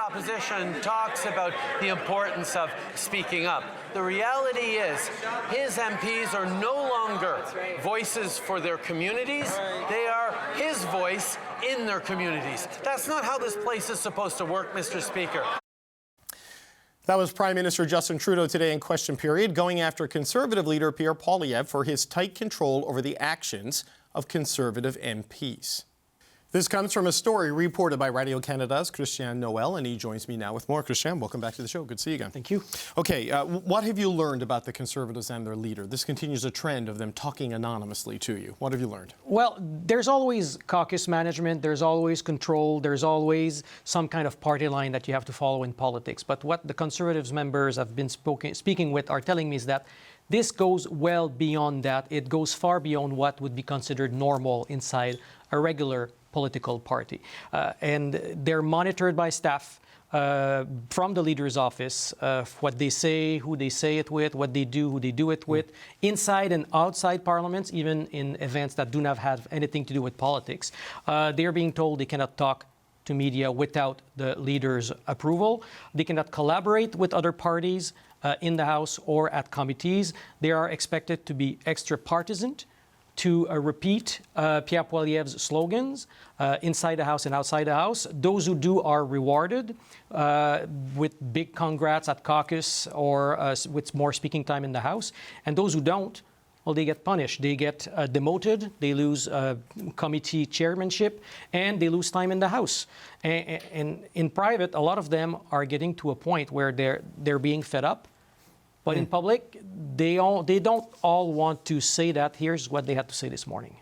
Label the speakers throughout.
Speaker 1: opposition talks about the importance of speaking up. The reality is his MPs are no longer voices for their communities. They are his voice in their communities. That's not how this place is supposed to work, Mr. Speaker.
Speaker 2: That was Prime Minister Justin Trudeau today in Question Period, going after Conservative leader Pierre Poilievre for his tight control over the actions of Conservative MPs. This comes from a story reported by Radio-Canada's Christian Noel, and he joins me now with more. Christian, welcome back to the show. Good to see you again.
Speaker 3: Thank you.
Speaker 2: Okay, what have you learned about the Conservatives and their leader? This continues a trend of them talking anonymously to you. What have you learned?
Speaker 3: Well, there's always caucus management, there's always control, there's always some kind of party line that you have to follow in politics. But what the Conservatives members I've been speaking with are telling me is that this goes well beyond that. It goes far beyond what would be considered normal inside a regular political party. And they're monitored by staff from the leader's office, what they say, who they say it with, what they do, who they do it with, inside and outside parliaments, even in events that do not have anything to do with politics. They're being told they cannot talk to media without the leader's approval. They cannot collaborate with other parties in the House or at committees. They are expected to be extra partisan, to repeat Pierre Poilievre's slogans inside the House and outside the House. Those who do are rewarded with big congrats at caucus or with more speaking time in the House. And those who don't, well, they get punished. They get demoted, they lose committee chairmanship, and they lose time in the House. And in private, a lot of them are getting to a point where they're being fed up. But in public, they don't all want to say that. Here's what they had to say this morning.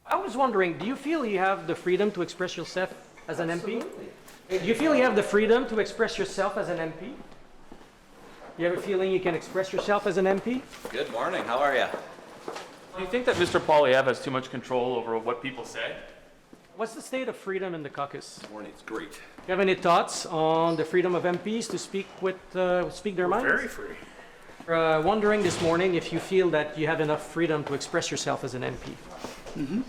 Speaker 3: I was wondering, do you feel you have the freedom to express yourself as an MP? Do you feel you have the freedom to express yourself as an MP? You have a feeling you can express yourself as an MP?
Speaker 4: Good morning, how are you?
Speaker 5: Do you think that Mr. Poilievre has too much control over what people say?
Speaker 3: What's the state of freedom in the caucus?
Speaker 4: Morning, it's great.
Speaker 3: Do you have any thoughts on the freedom of MPs to speak their minds?
Speaker 5: Very free.
Speaker 3: Wondering this morning if you feel that you have enough freedom to express yourself as an MP.
Speaker 2: Mm-hmm.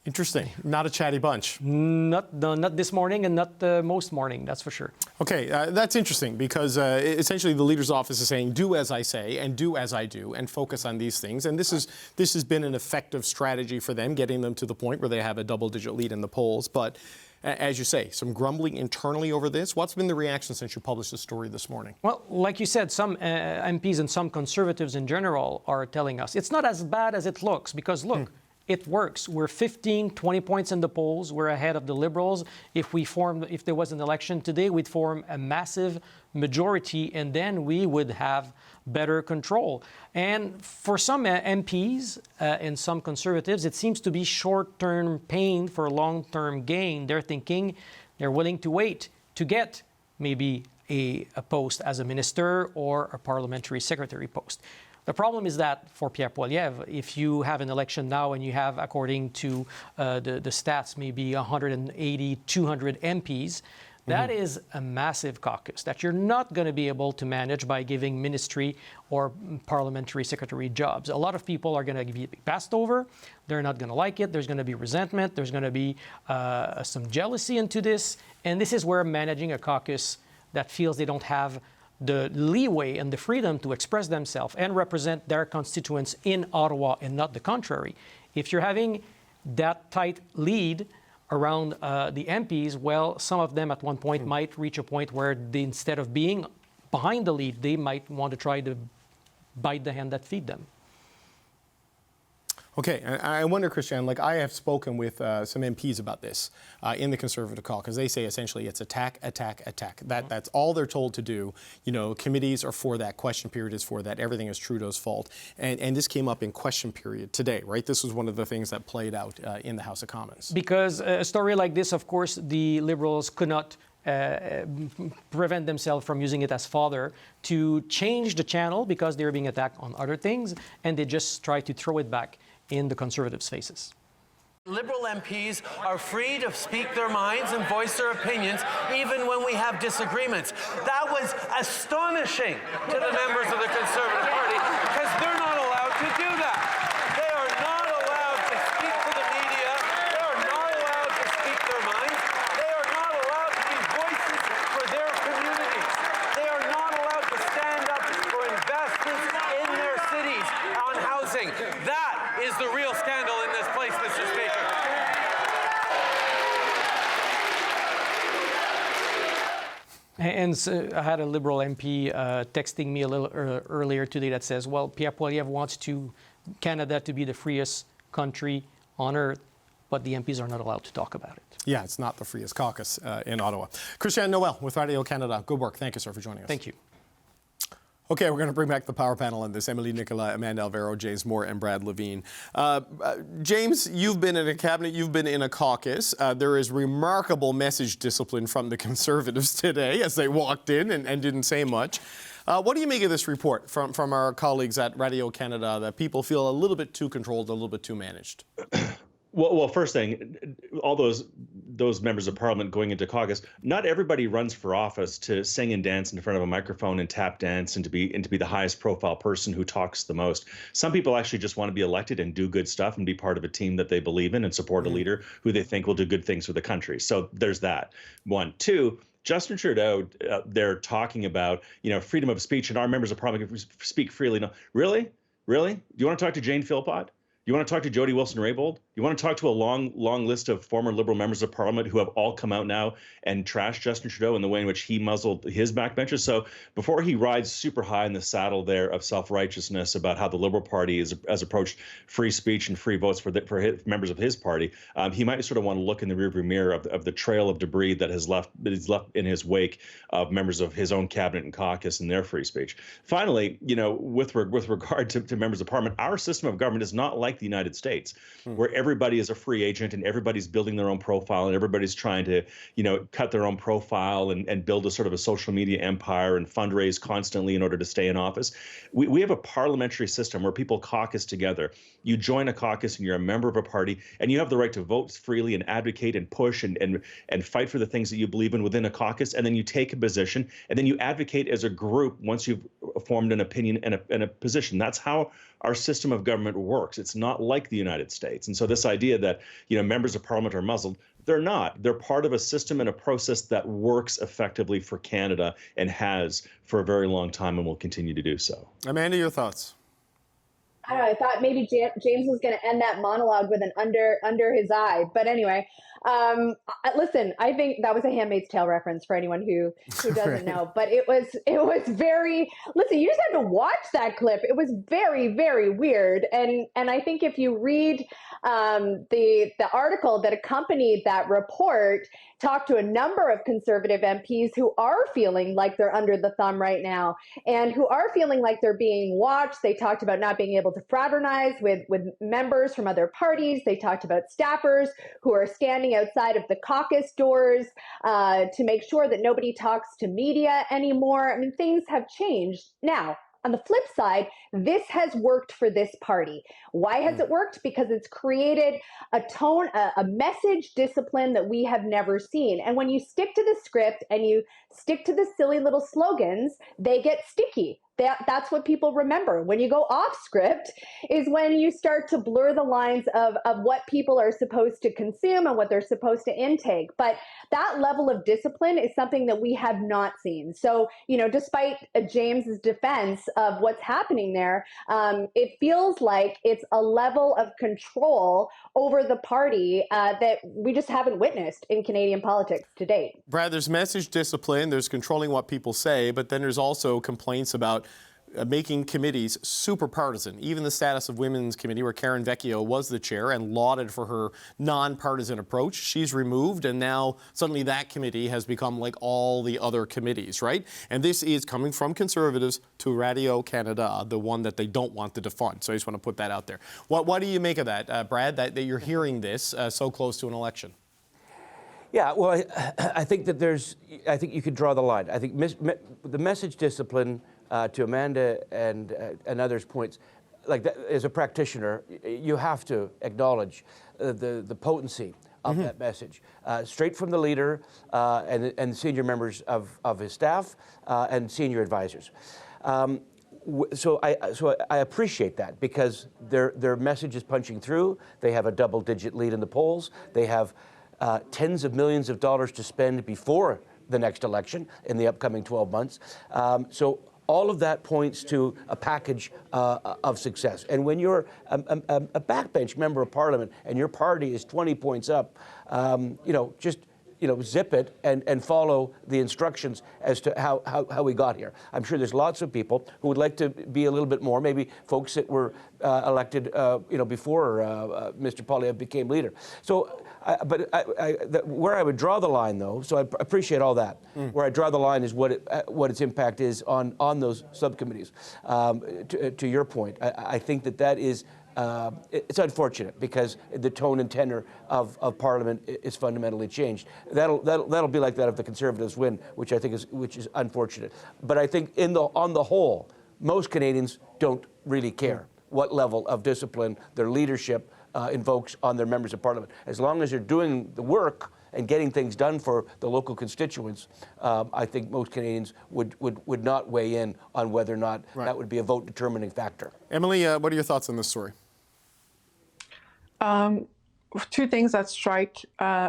Speaker 2: Interesting. Not a chatty bunch.
Speaker 3: Not this morning and not most morning, that's for sure.
Speaker 2: Okay, that's interesting because essentially the leader's office is saying, do as I say and do as I do and focus on these things. And this has been an effective strategy for them, getting them to the point where they have a double-digit lead in the polls. But as you say, some grumbling internally over this. What's been the reaction since you published this story this morning?
Speaker 3: Well, like you said, some MPs and some Conservatives in general are telling us it's not as bad as it looks because, look, it works. We're 15, 20 points in the polls. We're ahead of the Liberals. If there was an election today, we'd form a massive majority, and then we would have better control. And for some MPs and some Conservatives, it seems to be short-term pain for long-term gain. They're thinking they're willing to wait to get maybe a post as a minister or a parliamentary secretary post. The problem is that for Pierre Poilievre, if you have an election now and you have, according to the stats, maybe 180, 200 MPs, that is a massive caucus that you're not going to be able to manage by giving ministry or parliamentary secretary jobs. A lot of people are going to be passed over. They're not going to like it. There's going to be resentment. There's going to be some jealousy into this. And this is where managing a caucus that feels they don't have the leeway and the freedom to express themselves and represent their constituents in Ottawa and not the contrary. If you're having that tight lead around the MPs, well, some of them at one point might reach a point where they, instead of being behind the lead, they might want to try to bite the hand that feed them.
Speaker 2: Okay, I wonder, Christian, like I have spoken with some MPs about this in the Conservative caucus. They say essentially it's attack, attack, attack. That's all they're told to do. You know, committees are for that. Question period is for that. Everything is Trudeau's fault. And this came up in question period today, right? This was one of the things that played out in the House of Commons.
Speaker 3: Because a story like this, of course, the Liberals could not prevent themselves from using it as fodder to change the channel because they were being attacked on other things, and they just tried to throw it back in the Conservatives' faces.
Speaker 1: Liberal MPs are free to speak their minds and voice their opinions even when we have disagreements. That was astonishing to the members of the Conservative Party because they're not allowed to do that. They are not allowed to speak to the media. They are not allowed to speak their minds. They are not allowed
Speaker 3: And so I had a Liberal MP texting me a little earlier today that says, well, Pierre Poilievre wants Canada to be the freest country on earth, but the MPs are not allowed to talk about it.
Speaker 2: Yeah, it's not the freest caucus in Ottawa. Christian Noel with Radio Canada. Good work. Thank you, sir, for joining us.
Speaker 3: Thank you.
Speaker 2: Okay, we're going to bring back the power panel on this. Emily Nicola, Amanda Alvaro, James Moore, and Brad Levine. James, you've been in a cabinet, you've been in a caucus. There is remarkable message discipline from the Conservatives today as they walked in and didn't say much. What do you make of this report from our colleagues at Radio Canada that people feel a little bit too controlled, a little bit too managed?
Speaker 4: Well, first thing, all those members of parliament going into caucus, not everybody runs for office to sing and dance in front of a microphone and tap dance and to be the highest profile person who talks the most. Some people actually just want to be elected and do good stuff and be part of a team that they believe in and support a leader who they think will do good things for the country. So there's that. One. Two, Justin Trudeau, they're talking about, freedom of speech and our members of parliament can speak freely. No, really? Really? Do you want to talk to Jane Philpott? You want to talk to Jody Wilson-Raybould? You want to talk to a long list of former Liberal members of Parliament who have all come out now and trashed Justin Trudeau in the way in which he muzzled his backbenchers? So before he rides super high in the saddle there of self-righteousness about how the Liberal Party has approached free speech and free votes for members of his party, he might sort of want to look in the rearview mirror of the trail of debris that is left in his wake of members of his own cabinet and caucus and their free speech. Finally, with regard to members of Parliament, our system of government is not like the United States, where everybody is a free agent and everybody's building their own profile and everybody's trying to, cut their own profile and build a sort of a social media empire and fundraise constantly in order to stay in office. We have a parliamentary system where people caucus together. You join a caucus and you're a member of a party and you have the right to vote freely and advocate and push and fight for the things that you believe in within a caucus. And then you take a position and then you advocate as a group once you've formed an opinion and a position. That's how our system of government works. It's not like the United States. And so this idea that, members of parliament are muzzled, they're not. They're part of a system and a process that works effectively for Canada and has for a very long time and will continue to do so.
Speaker 2: Amanda, your thoughts?
Speaker 6: I don't know, I thought maybe James was going to end that monologue with an under his eye. But anyway, listen, I think that was a Handmaid's Tale reference for anyone who doesn't know. But it was very, listen, you just had to watch that clip. It was very, very weird. And I think if you read the article that accompanied that report, talked to a number of Conservative MPs who are feeling like they're under the thumb right now and who are feeling like they're being watched. They talked about not being able to fraternize with members from other parties. They talked about staffers who are standing outside of the caucus doors to make sure that nobody talks to media anymore. I mean, things have changed. Now, on the flip side, this has worked for this party. Why has it worked? Because it's created a tone, a message discipline that we have never seen. And when you stick to the script and you stick to the silly little slogans, they get sticky. That's what people remember. When you go off script is when you start to blur the lines of what people are supposed to consume and what they're supposed to intake. But that level of discipline is something that we have not seen. So, despite James's defense of what's happening there, it feels like it's a level of control over the party that we just haven't witnessed in Canadian politics to date.
Speaker 2: Brad, there's message discipline, there's controlling what people say, but then there's also complaints about making committees super partisan. Even the Status of Women's Committee, where Karen Vecchio was the chair and lauded for her non-partisan approach, she's removed, and now suddenly that committee has become like all the other committees, right? And this is coming from Conservatives to Radio Canada, the one that they don't want to defund. So I just want to put that out there. What do you make of that, Brad, that you're hearing this so close to an election?
Speaker 7: Yeah, well, I think that I think you could draw the line. I think the message discipline, to Amanda and others' points, like that, as a practitioner, you have to acknowledge the potency of that message, straight from the leader and senior members of his staff and senior advisors. So I appreciate that because their message is punching through. They have a double-digit lead in the polls. They have tens of millions of dollars to spend before the next election in the upcoming 12 months. So all of that points to a package of success. And when you're a backbench member of parliament and your party is 20 points up, just zip it and follow the instructions as to how we got here. I'm sure there's lots of people who would like to be a little bit more, maybe folks that were elected, before Mr. Poilievre became leader. So, where I would draw the line, though, so I appreciate all that. Where I draw the line is what its impact is on those subcommittees. To your point, I think that is. It's unfortunate because the tone and tenor of Parliament is fundamentally changed. That'll be like that if the Conservatives win, which I think is unfortunate. But I think on the whole, most Canadians don't really care what level of discipline their leadership invokes on their members of Parliament. As long as they're doing the work and getting things done for the local constituents, I think most Canadians would not weigh in on whether or not that would be a vote determining factor.
Speaker 2: Emily, what are your thoughts on this story?
Speaker 8: Two things that strike.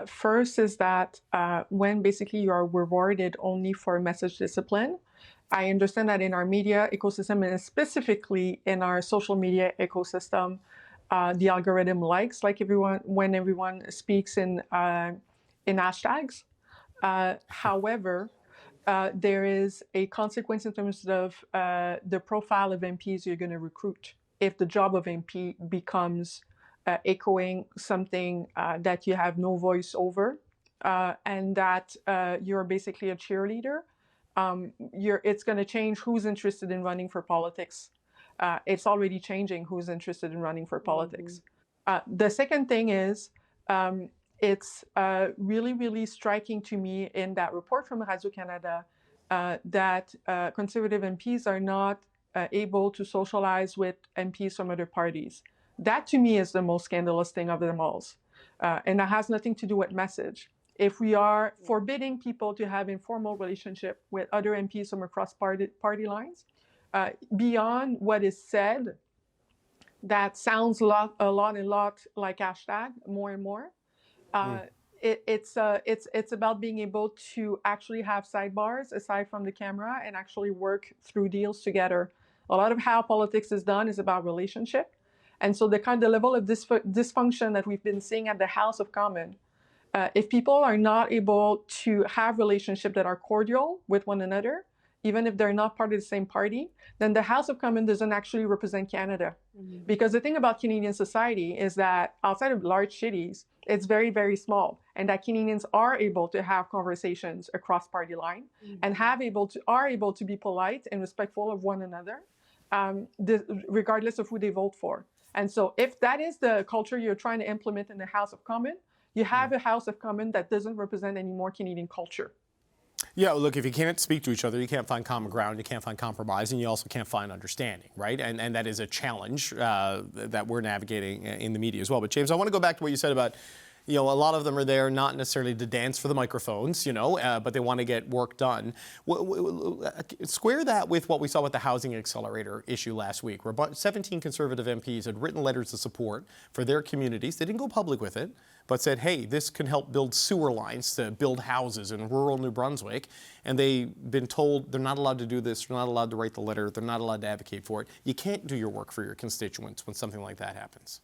Speaker 8: First is that when basically you are rewarded only for message discipline, I understand that in our media ecosystem and specifically in our social media ecosystem, the algorithm likes when everyone speaks in hashtags. However, there is a consequence in terms of the profile of MPs you're going to recruit. If the job of MP becomes echoing something that you have no voice over, and that you're basically a cheerleader, it's going to change who's interested in running for politics. It's already changing who's interested in running for politics. The second thing is, it's really, really striking to me in that report from Radio-Canada that Conservative MPs are not able to socialize with MPs from other parties. That, to me, is the most scandalous thing of them all. And that has nothing to do with message. If we are forbidding people to have informal relationship with other MPs from across party lines, beyond what is said, that sounds a lot like hashtag, more and more. It's about being able to actually have sidebars aside from the camera and actually work through deals together. A lot of how politics is done is about relationship. And so the level of dysfunction that we've been seeing at the House of Commons, if people are not able to have relationships that are cordial with one another, even if they're not part of the same party, then the House of Commons doesn't actually represent Canada. Because the thing about Canadian society is that outside of large cities, it's very, very small, and that Canadians are able to have conversations across party line and are able to be polite and respectful of one another, regardless of who they vote for. And so if that is the culture you're trying to implement in the House of Commons, you have a House of Commons that doesn't represent any more Canadian culture.
Speaker 2: Yeah, look, if you can't speak to each other, you can't find common ground, you can't find compromise, and you also can't find understanding, right? And that is a challenge that we're navigating in the media as well. But James, I want to go back to what you said about, a lot of them are there not necessarily to dance for the microphones, but they want to get work done. Square that with what we saw with the housing accelerator issue last week, where 17 Conservative MPs had written letters of support for their communities. They didn't go public with it, but said, hey, this can help build sewer lines to build houses in rural New Brunswick. And they've been told they're not allowed to do this, they're not allowed to write the letter, they're not allowed to advocate for it. You can't do your work for your constituents when something like that happens.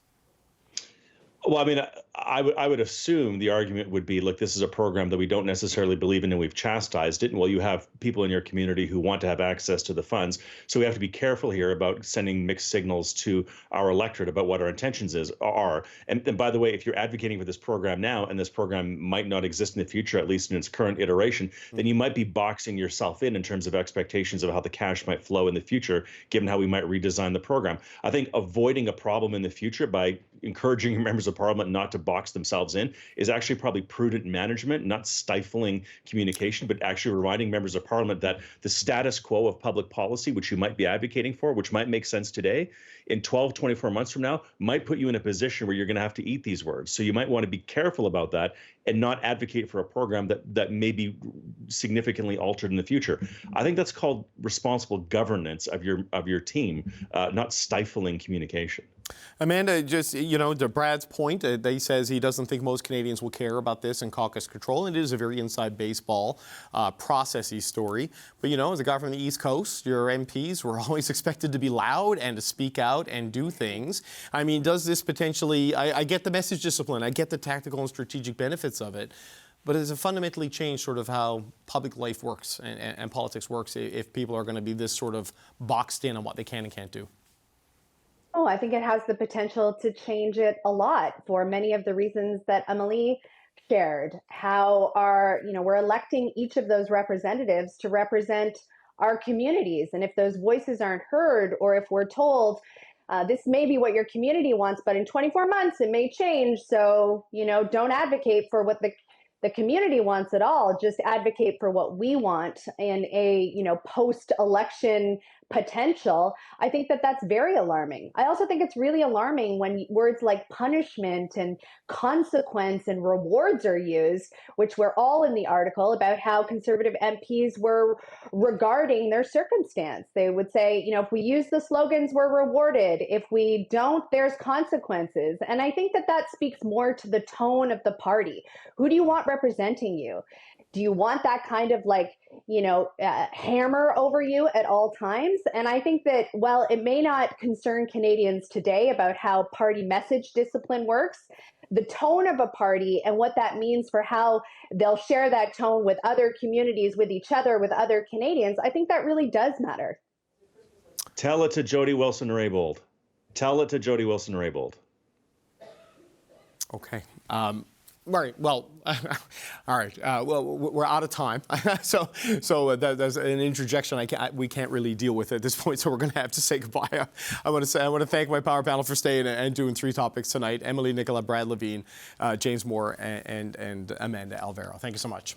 Speaker 4: Well, I mean, I would assume the argument would be, look, this is a program that we don't necessarily believe in and we've chastised it. And well, you have people in your community who want to have access to the funds. So we have to be careful here about sending mixed signals to our electorate about what our intentions are. And by the way, if you're advocating for this program now and this program might not exist in the future, at least in its current iteration, then you might be boxing yourself in terms of expectations of how the cash might flow in the future, given how we might redesign the program. I think avoiding a problem in the future by encouraging members of Parliament not to box themselves in is actually probably prudent management, not stifling communication, but actually reminding members of Parliament that the status quo of public policy, which you might be advocating for, which might make sense today, in 12, 24 months from now, might put you in a position where you're going to have to eat these words. So you might want to be careful about that and not advocate for a program that may be significantly altered in the future. I think that's called responsible governance of your team, not stifling communication.
Speaker 2: Amanda, just, to Brad's point, he says he doesn't think most Canadians will care about this in caucus control. And it is a very inside baseball, processy story. But, as a guy from the East Coast, your MPs were always expected to be loud and to speak out and do things. I mean, does this potentially, I get the message discipline, I get the tactical and strategic benefits of it. But does it fundamentally change sort of how public life works and politics works if people are going to be this sort of boxed in on what they can and can't do?
Speaker 6: Oh, I think it has the potential to change it a lot for many of the reasons that Emily shared. How we're electing each of those representatives to represent our communities. And if those voices aren't heard, or if we're told, this may be what your community wants, but in 24 months it may change. So, don't advocate for what the community wants at all. Just advocate for what we want in a, post-election potential. I think that that's very alarming. I also think it's really alarming when words like punishment and consequence and rewards are used, which were all in the article about how Conservative MPs were regarding their circumstance. They would say, if we use the slogans, we're rewarded. If we don't, there's consequences. And I think that that speaks more to the tone of the party. Who do you want representing you? Do you want that kind of hammer over you at all times? And I think that while it may not concern Canadians today about how party message discipline works, the tone of a party and what that means for how they'll share that tone with other communities, with each other, with other Canadians, I think that really does matter.
Speaker 4: Tell it to Jody Wilson-Raybould. Tell it to Jody Wilson-Raybould.
Speaker 2: Okay. Right. Well, all right. Well, we're out of time, so that's an interjection. We can't really deal with at this point, so we're going to have to say goodbye. I want to thank my power panel for staying and doing 3 topics tonight: Emily Nicola, Brad Levine, James Moore, and Amanda Alvaro. Thank you so much.